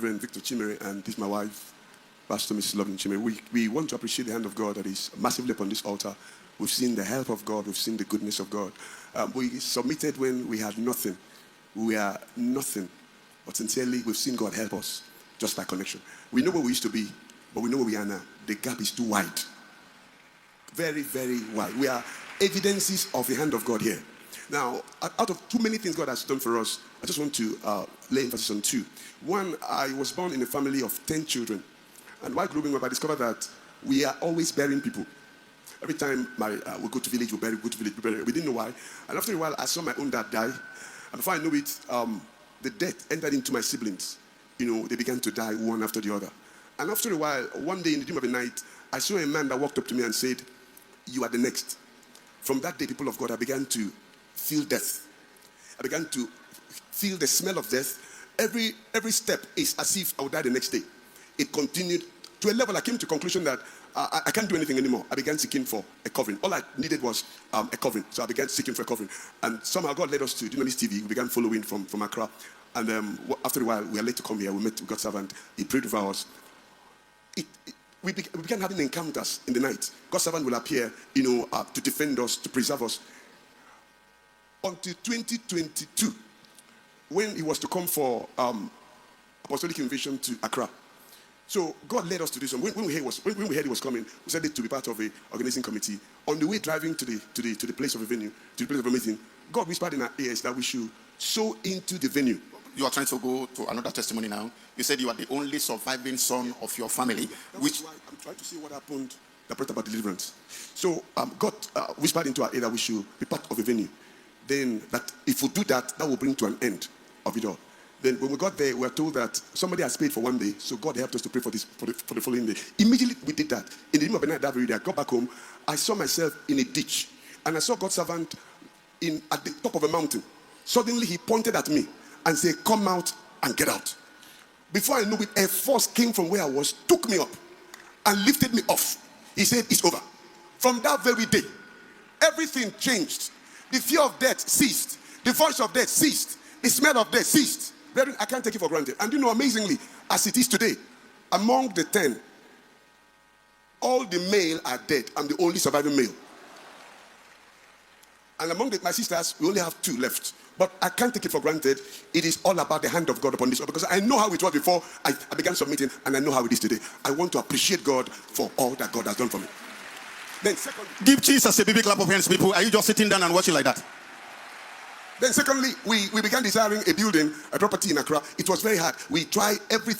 Reverend Victor Chimere, and this is my wife, Pastor Mrs. Loving Chimere. We want to appreciate the hand of God that is massively upon this altar. We've seen the help of God. We've seen the goodness of God. We submitted when we had nothing. We are nothing. But sincerely, we've seen God help us, just like connection. We know where we used to be, but we know where we are now. The gap is too wide. Very, very wide. We are evidences of the hand of God here. Now, out of too many things God has done for us, I just want to lay emphasis on two. One, I was born in a family of 10 children. And while growing up, I discovered that we are always burying people. Every time we go to village, we bury, go to village, we bury. We didn't know why. And after a while, I saw my own dad die. And before I knew it, the death entered into my siblings. You know, they began to die one after the other. And after a while, one day in the dream of the night, I saw a man that walked up to me and said, "You are the next." From that day, people of God, I began to feel death. I began to feel the smell of death. Every step is as if I would die the next day. It continued to a level I came to the conclusion that I can't do anything anymore. I began seeking for a covering. All I needed was a covering. So I began seeking for a covering. And somehow God led us to Dunamis TV. We began following from Accra. And after a while, we were late to come here. We met with God's servant. He prayed for us. We began having encounters in the night. God's servant will appear, to defend us, to preserve us. Until 2022, when he was to come for apostolic invasion to Accra. So God led us to this one. When we heard he was coming, we said it to be part of a organizing committee. On the way driving to the place of a venue, to the place of a meeting, God whispered in our ears that we should sow into the venue. You are trying to go to another testimony now. You said you are the only surviving son of your family. Which why I'm trying to see what happened that brought about deliverance. So God whispered into our ear that we should be part of a venue. Then that if we do that, that will bring to an end of it all. Then when we got there, we were told that somebody has paid for one day, so God helped us to pray for the following day. Immediately we did that. In the middle of the night that very day, I got back home. I saw myself in a ditch, and I saw God's servant at the top of a mountain. Suddenly he pointed at me and said, "Come out and get out." Before I knew it, a force came from where I was, took me up, and lifted me off. He said, "It's over." From that very day, everything changed. The fear of death ceased. The voice of death ceased. The smell of death ceased. Brethren, I can't take it for granted. And amazingly, as it is today, among the 10, all the male are dead. I'm the only surviving male. And among my sisters, we only have 2 left. But I can't take it for granted. It is all about the hand of God upon this, because I know how it was before I began submitting, and I know how it is today. I want to appreciate God for all that God has done for me. Then secondly, give Jesus a big clap of hands, people. Are you just sitting down and watching like that? Then secondly, we began desiring a building, a property in Accra. It was very hard. We tried everything.